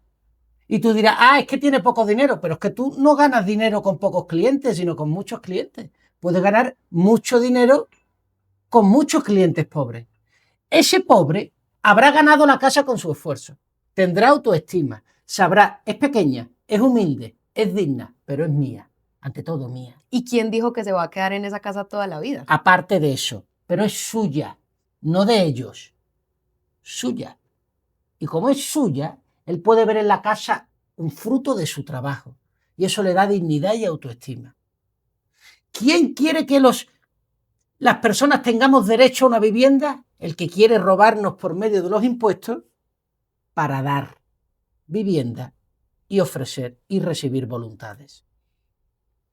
Speaker 3: Y tú dirás, es que tiene poco dinero, pero es que tú no ganas dinero con pocos clientes, sino con muchos clientes. Puedes ganar mucho dinero con muchos clientes pobres. Ese pobre habrá ganado la casa con su esfuerzo, tendrá autoestima, sabrá, es pequeña, es humilde, es digna, pero es mía, ante todo mía.
Speaker 2: ¿Y quién dijo que se va a quedar en esa casa toda la vida?
Speaker 3: Aparte de eso, pero es suya, no de ellos, suya. Y como es suya, él puede ver en la casa un fruto de su trabajo, y eso le da dignidad y autoestima. ¿Quién quiere que las personas tengamos derecho a una vivienda? El que quiere robarnos por medio de los impuestos para dar vivienda y ofrecer y recibir voluntades.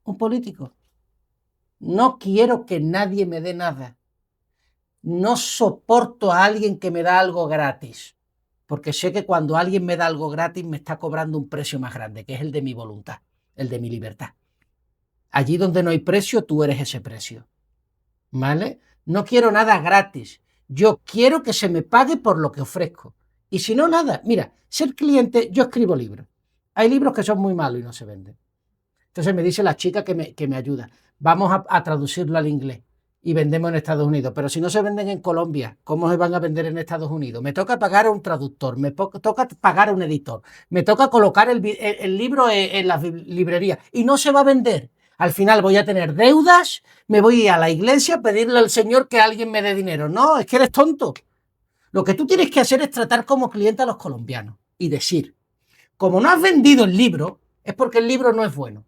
Speaker 3: Un político. No quiero que nadie me dé nada. No soporto a alguien que me da algo gratis, porque sé que cuando alguien me da algo gratis me está cobrando un precio más grande, que es el de mi voluntad, el de mi libertad. Allí donde no hay precio, tú eres ese precio. ¿Vale? No quiero nada gratis. Yo quiero que se me pague por lo que ofrezco. Y si no, nada. Mira, ser cliente, yo escribo libros. Hay libros que son muy malos y no se venden. Entonces me dice la chica que me ayuda, vamos a traducirlo al inglés y vendemos en Estados Unidos. Pero si no se venden en Colombia, ¿cómo se van a vender en Estados Unidos? Me toca pagar a un traductor, me toca pagar a un editor, me toca colocar el libro en las librerías y no se va a vender. Al final voy a tener deudas, me voy a la iglesia a pedirle al Señor que alguien me dé dinero. No, es que eres tonto. Lo que tú tienes que hacer es tratar como cliente a los colombianos y decir, como no has vendido el libro, es porque el libro no es bueno.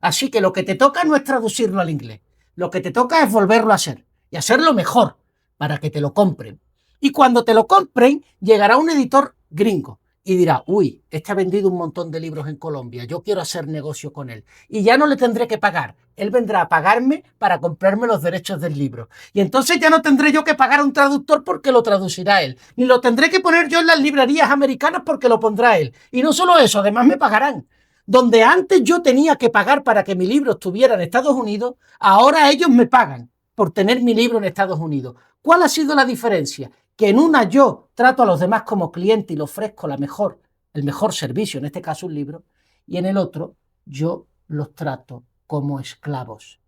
Speaker 3: Así que lo que te toca no es traducirlo al inglés. Lo que te toca es volverlo a hacer y hacerlo mejor para que te lo compren. Y cuando te lo compren, llegará un editor gringo y dirá, uy, este ha vendido un montón de libros en Colombia, yo quiero hacer negocio con él. Y ya no le tendré que pagar, él vendrá a pagarme para comprarme los derechos del libro. Y entonces ya no tendré yo que pagar a un traductor porque lo traducirá él. Ni lo tendré que poner yo en las librerías americanas porque lo pondrá él. Y no solo eso, además me pagarán. Donde antes yo tenía que pagar para que mi libro estuviera en Estados Unidos, ahora ellos me pagan por tener mi libro en Estados Unidos. ¿Cuál ha sido la diferencia? Que en una yo trato a los demás como cliente y le ofrezco el mejor servicio, en este caso un libro, y en el otro yo los trato como esclavos.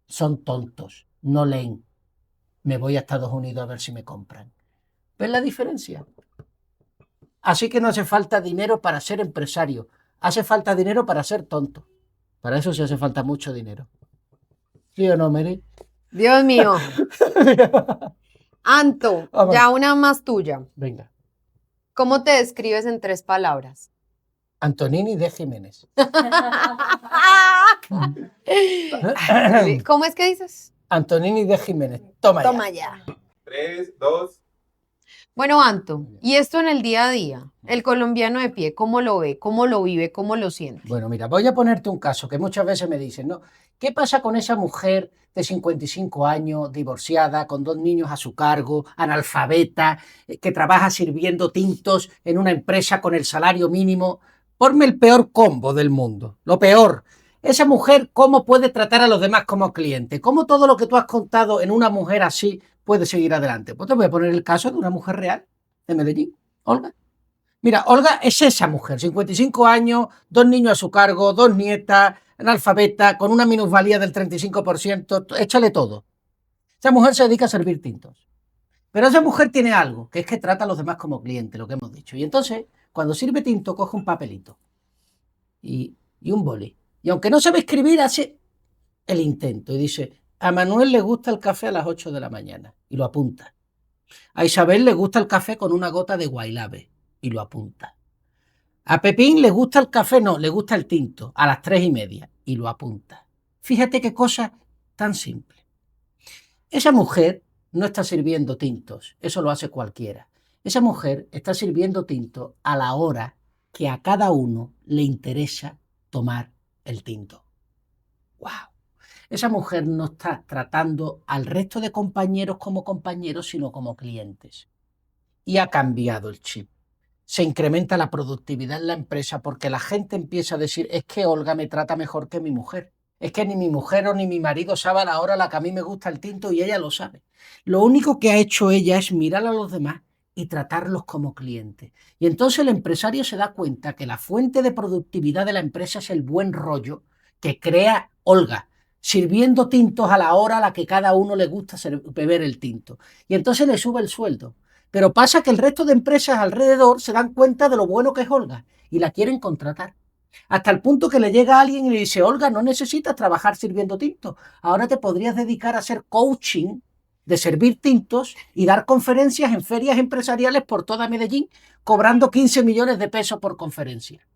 Speaker 3: Son tontos, no leen. Me voy a Estados Unidos a ver si me compran. ¿Ves la diferencia? Así que no hace falta dinero para ser empresario, hace falta dinero para ser tonto. Para eso sí hace falta mucho dinero. ¿Sí o no, Mary?
Speaker 2: Dios mío. Anto, ya una más tuya.
Speaker 3: Venga.
Speaker 2: ¿Cómo te describes en 3 palabras?
Speaker 3: Antonini de Jiménez.
Speaker 2: ¿Cómo es que dices?
Speaker 3: Antonini de Jiménez. Toma
Speaker 2: ya.
Speaker 4: 3, 2.
Speaker 2: Bueno, Anto, y esto en el día a día, el colombiano de pie, ¿cómo lo ve? ¿Cómo lo vive? ¿Cómo lo siente?
Speaker 3: Bueno, mira, voy a ponerte un caso que muchas veces me dicen, ¿no? ¿Qué pasa con esa mujer de 55 años, divorciada, con 2 niños a su cargo, analfabeta, que trabaja sirviendo tintos en una empresa con el salario mínimo? Ponme el peor combo del mundo, lo peor. Esa mujer, ¿cómo puede tratar a los demás como cliente? ¿Cómo todo lo que tú has contado en una mujer así puede seguir adelante? Pues te voy a poner el caso de una mujer real de Medellín, Olga. Mira, Olga es esa mujer, 55 años, 2 niños a su cargo, 2 nietas, analfabeta, con una minusvalía del 35%, échale todo. Esa mujer se dedica a servir tintos. Pero esa mujer tiene algo, que es que trata a los demás como cliente, lo que hemos dicho. Y entonces, cuando sirve tinto, coge un papelito y un boli. Y aunque no sabe escribir, hace el intento y dice, a Manuel le gusta el café a las 8 de la mañana y lo apunta. A Isabel le gusta el café con una gota de guaylave y lo apunta. A Pepín le gusta el café, no, le gusta el tinto, a las 3:30 y lo apunta. Fíjate qué cosa tan simple. Esa mujer no está sirviendo tintos, eso lo hace cualquiera. Esa mujer está sirviendo tinto a la hora que a cada uno le interesa tomar el tinto. ¡Wow! Esa mujer no está tratando al resto de compañeros como compañeros, sino como clientes. Y ha cambiado el chip. Se incrementa la productividad en la empresa porque la gente empieza a decir, es que Olga me trata mejor que mi mujer. Es que ni mi mujer o ni mi marido sabe a la hora a la que a mí me gusta el tinto y ella lo sabe. Lo único que ha hecho ella es mirar a los demás y tratarlos como clientes. Y entonces el empresario se da cuenta que la fuente de productividad de la empresa es el buen rollo que crea Olga, sirviendo tintos a la hora a la que cada uno le gusta beber el tinto. Y entonces le sube el sueldo. Pero pasa que el resto de empresas alrededor se dan cuenta de lo bueno que es Olga y la quieren contratar. Hasta el punto que le llega alguien y le dice, Olga, no necesitas trabajar sirviendo tintos. Ahora te podrías dedicar a hacer coaching de servir tintos y dar conferencias en ferias empresariales por toda Medellín, cobrando 15 millones de pesos por conferencia.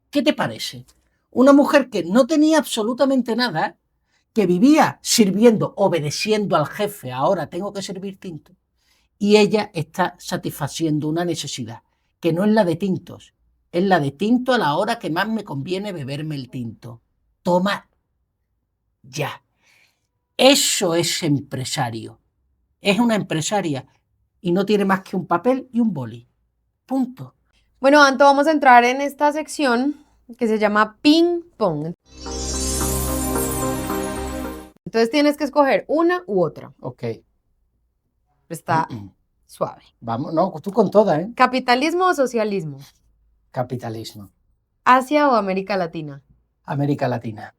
Speaker 3: ¿Qué te parece? Una mujer que no tenía absolutamente nada, que vivía sirviendo, obedeciendo al jefe, ahora tengo que servir tintos. Y ella está satisfaciendo una necesidad, que no es la de tintos, es la de tinto a la hora que más me conviene beberme el tinto. Toma ya. Eso es empresario. Es una empresaria y no tiene más que un papel y un boli. Punto.
Speaker 2: Bueno, Anto, vamos a entrar en esta sección que se llama ping pong. Entonces tienes que escoger una u otra.
Speaker 3: Ok.
Speaker 2: Está suave.
Speaker 3: Vamos, no, tú con todas, ¿eh?
Speaker 2: ¿Capitalismo o socialismo?
Speaker 3: Capitalismo.
Speaker 2: ¿Asia o América Latina?
Speaker 3: América Latina.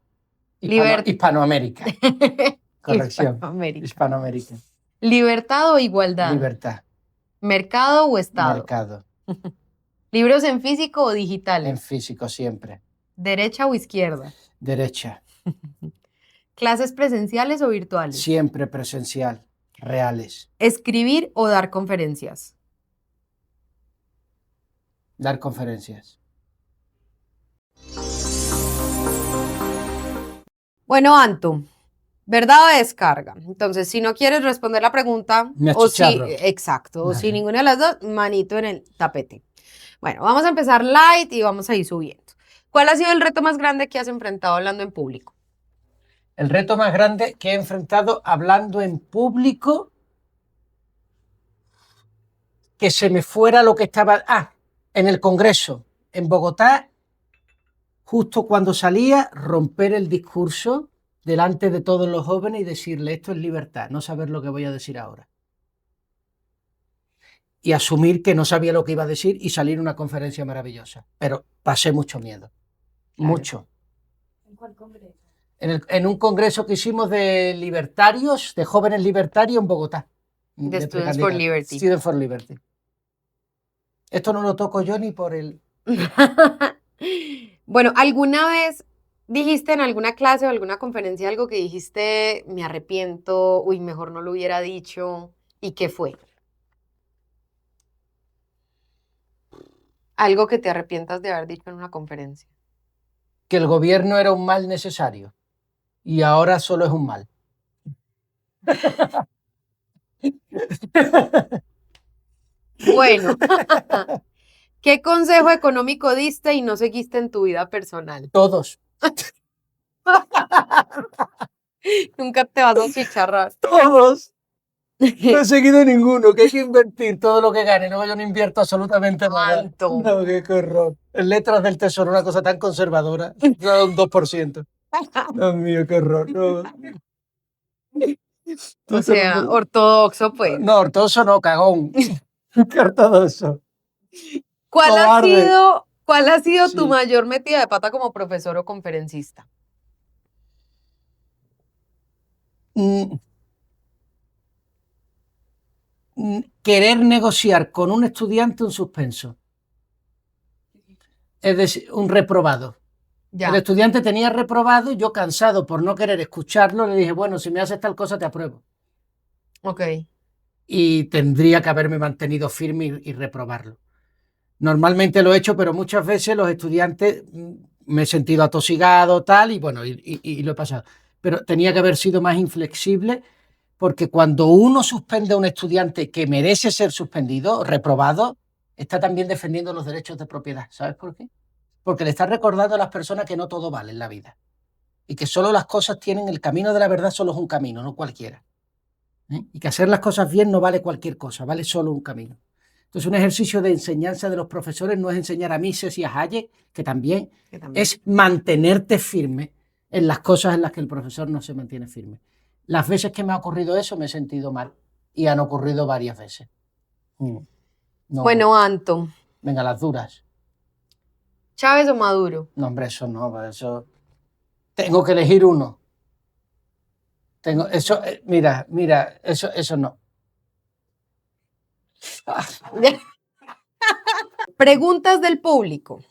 Speaker 2: Hispanoamérica.
Speaker 3: Corrección.
Speaker 2: Hispanoamérica.
Speaker 3: Hispanoamérica.
Speaker 2: ¿Libertad o igualdad?
Speaker 3: Libertad.
Speaker 2: ¿Mercado o Estado?
Speaker 3: Mercado.
Speaker 2: ¿Libros en físico o digitales?
Speaker 3: En físico siempre.
Speaker 2: ¿Derecha o izquierda?
Speaker 3: Derecha.
Speaker 2: ¿Clases presenciales o virtuales?
Speaker 3: Siempre presencial. Reales.
Speaker 2: ¿Escribir o dar conferencias?
Speaker 3: Dar conferencias.
Speaker 2: Bueno, Anto, ¿verdad o descarga? Entonces, si no quieres responder la pregunta,
Speaker 3: Me
Speaker 2: o si,
Speaker 3: achicharro.
Speaker 2: exacto, o si
Speaker 3: Vale.
Speaker 2: ninguna de las dos, manito en el tapete. Bueno, vamos a empezar light y vamos a ir subiendo. ¿Cuál ha sido el reto más grande que has enfrentado hablando en público?
Speaker 3: El reto más grande que he enfrentado hablando en público, que se me fuera lo que estaba... en el Congreso, en Bogotá, justo cuando salía, romper el discurso delante de todos los jóvenes y decirle, esto es libertad, no saber lo que voy a decir ahora. Y asumir que no sabía lo que iba a decir y salir a una conferencia maravillosa. Pero pasé mucho miedo.
Speaker 2: Claro.
Speaker 3: Mucho.
Speaker 2: ¿En cuál congreso?
Speaker 3: En un congreso que hicimos de libertarios, de jóvenes libertarios en Bogotá.
Speaker 2: De Students for Liberty.
Speaker 3: Students for Liberty. Esto no lo toco yo ni por el...
Speaker 2: Bueno, ¿alguna vez dijiste en alguna clase o alguna conferencia algo que dijiste, me arrepiento, uy, mejor no lo hubiera dicho? ¿Y qué fue? Algo que te arrepientas de haber dicho en una conferencia.
Speaker 3: Que el gobierno era un mal necesario y ahora solo es un mal.
Speaker 2: Bueno, ¿qué consejo económico diste y no seguiste en tu vida personal?
Speaker 3: Todos.
Speaker 2: Nunca te vas a chicharrar.
Speaker 3: Todos. No he seguido ninguno, que hay que invertir todo lo que gane. No, yo no invierto absolutamente nada.
Speaker 2: Santo.
Speaker 3: No, qué horror. En letras del tesoro, una cosa tan conservadora. No, un 2%. Dios mío, qué horror. No.
Speaker 2: O sea, ortodoxo, pues.
Speaker 3: No, ortodoxo no, cagón. Qué ortodoxo.
Speaker 2: ¿Cuál
Speaker 3: Cobarde.
Speaker 2: ha sido tu
Speaker 3: Sí.
Speaker 2: mayor metida de pata como profesor o conferencista?
Speaker 3: Querer negociar con un estudiante un suspenso. Es decir, un reprobado.
Speaker 2: Ya.
Speaker 3: El estudiante tenía reprobado y yo, cansado por no querer escucharlo, le dije, bueno, si me haces tal cosa te apruebo.
Speaker 2: Ok.
Speaker 3: Y tendría que haberme mantenido firme y reprobarlo. Normalmente lo he hecho, pero muchas veces los estudiantes me he sentido atosigado, tal, y bueno, y lo he pasado. Pero tenía que haber sido más inflexible, porque cuando uno suspende a un estudiante que merece ser suspendido, reprobado, está también defendiendo los derechos de propiedad. ¿Sabes por qué? Porque le está recordando a las personas que no todo vale en la vida y que solo las cosas tienen el camino de la verdad, solo es un camino, no cualquiera. Y que hacer las cosas bien no vale cualquier cosa, vale solo un camino. Entonces, un ejercicio de enseñanza de los profesores no es enseñar a Mises y a Hayek, que también es mantenerte firme en las cosas en las que el profesor no se mantiene firme. Las veces que me ha ocurrido eso me he sentido mal y han ocurrido varias veces. No.
Speaker 2: Bueno, Anto,
Speaker 3: Venga, las duras.
Speaker 2: ¿Chávez o Maduro?
Speaker 3: No, hombre, eso no, eso... Tengo que elegir uno. Eso, mira, eso no.
Speaker 2: Preguntas del público.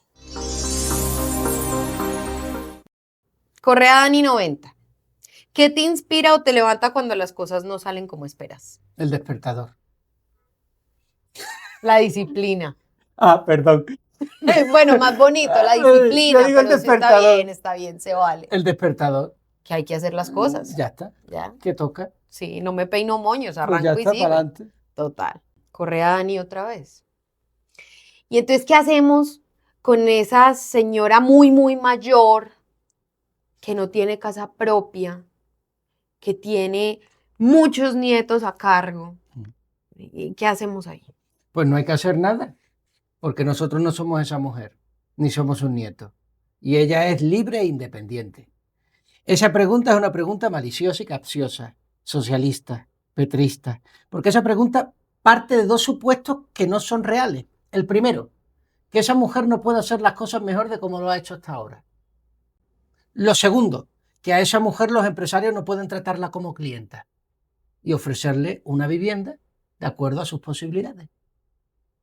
Speaker 2: Correa Dani 90. ¿Qué te inspira o te levanta cuando las cosas no salen como esperas?
Speaker 3: El despertador.
Speaker 2: La disciplina.
Speaker 3: Ah, perdón.
Speaker 2: Bueno, más bonito, la disciplina,
Speaker 3: Yo digo el
Speaker 2: pero sí
Speaker 3: despertador.
Speaker 2: está bien, se vale.
Speaker 3: El despertador.
Speaker 2: Que hay que hacer las cosas.
Speaker 3: Ya está.
Speaker 2: Ya.
Speaker 3: ¿Qué toca?
Speaker 2: Sí, no me peino moños,
Speaker 3: Pues
Speaker 2: arranco
Speaker 3: ya
Speaker 2: y
Speaker 3: está,
Speaker 2: sigo.
Speaker 3: para adelante.
Speaker 2: Total. Correa Dani otra vez. Y entonces, ¿qué hacemos con esa señora muy, muy mayor que no tiene casa propia, que tiene muchos nietos a cargo? ¿Y qué hacemos ahí?
Speaker 3: Pues no hay que hacer nada, porque nosotros no somos esa mujer, ni somos un nieto. Y ella es libre e independiente. Esa pregunta es una pregunta maliciosa y capciosa, socialista, petrista, porque esa pregunta parte de dos supuestos que no son reales. El primero, que esa mujer no puede hacer las cosas mejor de como lo ha hecho hasta ahora. Lo segundo, que a esa mujer los empresarios no pueden tratarla como clienta y ofrecerle una vivienda de acuerdo a sus posibilidades.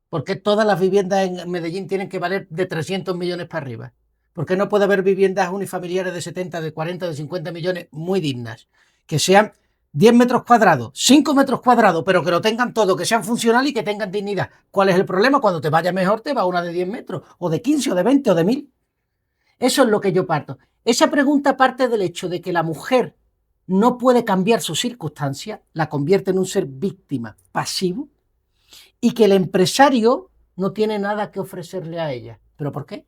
Speaker 3: ¿Por qué todas las viviendas en Medellín tienen que valer de 300 millones para arriba? ¿Por qué no puede haber viviendas unifamiliares de 70, de 40, de 50 millones muy dignas? Que sean 10 metros cuadrados, 5 metros cuadrados, pero que lo tengan todo, que sean funcionales y que tengan dignidad. ¿Cuál es el problema? Cuando te vaya mejor, te va una de 10 metros, o de 15, o de 20, o de 1000. Eso es lo que yo parto. Esa pregunta parte del hecho de que la mujer no puede cambiar sus circunstancias, la convierte en un ser víctima, pasivo, y que el empresario no tiene nada que ofrecerle a ella. ¿Pero por qué?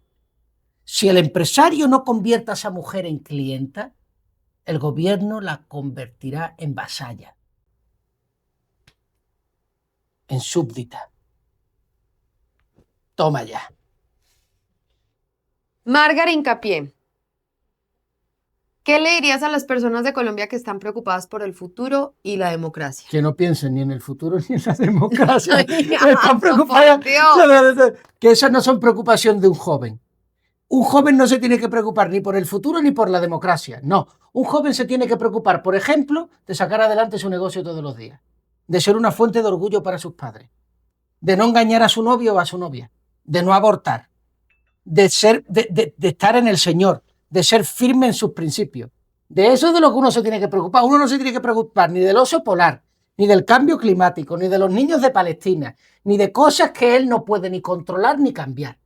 Speaker 3: Si el empresario no convierte a esa mujer en clienta, el gobierno la convertirá en vasalla, en súbdita. Toma ya.
Speaker 2: Margaret Hincapié. ¿Qué le dirías a las personas de Colombia que están preocupadas por el futuro y la democracia?
Speaker 3: Que no piensen ni en el futuro ni en la democracia.
Speaker 2: Ay,
Speaker 3: Están preocupadas.
Speaker 2: por Dios.
Speaker 3: Que esas no son preocupaciones de un joven. Un joven no se tiene que preocupar ni por el futuro ni por la democracia. No. Un joven se tiene que preocupar, por ejemplo, de sacar adelante su negocio todos los días, de ser una fuente de orgullo para sus padres, de no engañar a su novio o a su novia, de no abortar, de estar en el Señor, de ser firme en sus principios. De eso es de lo que uno se tiene que preocupar. Uno no se tiene que preocupar ni del oso polar, ni del cambio climático, ni de los niños de Palestina, ni de cosas que él no puede ni controlar ni cambiar.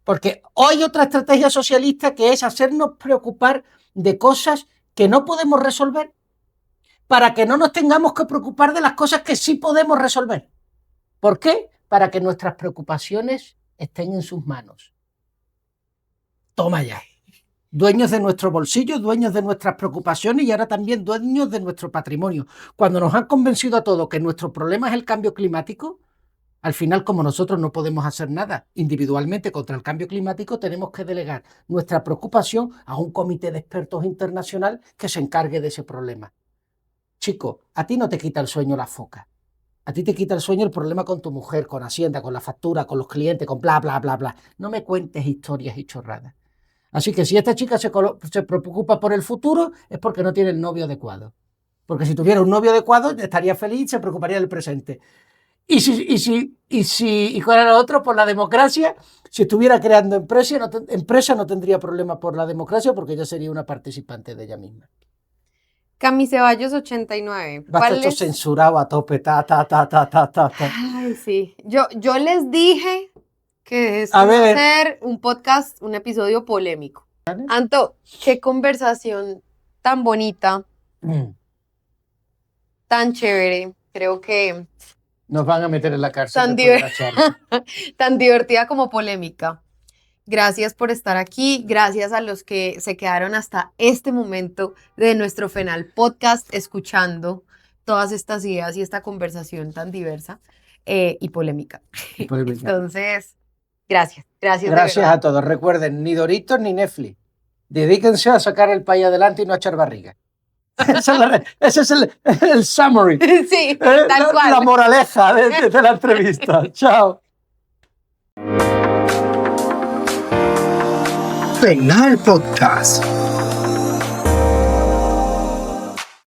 Speaker 3: Porque hay otra estrategia socialista que es hacernos preocupar de cosas que no podemos resolver para que no nos tengamos que preocupar de las cosas que sí podemos resolver. ¿Por qué? Para que nuestras preocupaciones estén en sus manos. Toma ya. Dueños de nuestro bolsillo, dueños de nuestras preocupaciones y ahora también dueños de nuestro patrimonio. Cuando nos han convencido a todos que nuestro problema es el cambio climático, al final, como nosotros no podemos hacer nada individualmente contra el cambio climático, tenemos que delegar nuestra preocupación a un comité de expertos internacional que se encargue de ese problema. Chico, a ti no te quita el sueño la foca. A ti te quita el sueño el problema con tu mujer, con Hacienda, con la factura, con los clientes, con bla, bla, bla, bla. No me cuentes historias y chorradas. Así que si esta chica se preocupa por el futuro es porque no tiene el novio adecuado. Porque si tuviera un novio adecuado estaría feliz y se preocuparía del presente. ¿Y cuál era lo otro? Por la democracia. Si estuviera creando empresa no tendría problema por la democracia porque ella sería una participante de ella misma.
Speaker 2: Cami Ceballos 89.
Speaker 3: Basta esto censurado a tope,
Speaker 2: Ay, sí. Yo les dije que esto va a ser un podcast, un episodio polémico. Anto, qué conversación tan bonita, tan chévere. Creo que
Speaker 3: nos van a meter en la cárcel.
Speaker 2: Tan divertida como polémica. Gracias por estar aquí. Gracias a los que se quedaron hasta este momento de nuestro Fenal Podcast escuchando todas estas ideas y esta conversación tan diversa y polémica. Entonces, gracias.
Speaker 3: Gracias a todos. Recuerden, ni Doritos ni Netflix. Dedíquense a sacar el país adelante y no a echar barriga. Ese es el summary.
Speaker 2: Sí, tal cual.
Speaker 3: La moraleja de la entrevista. Chao.
Speaker 1: Fenal Podcast.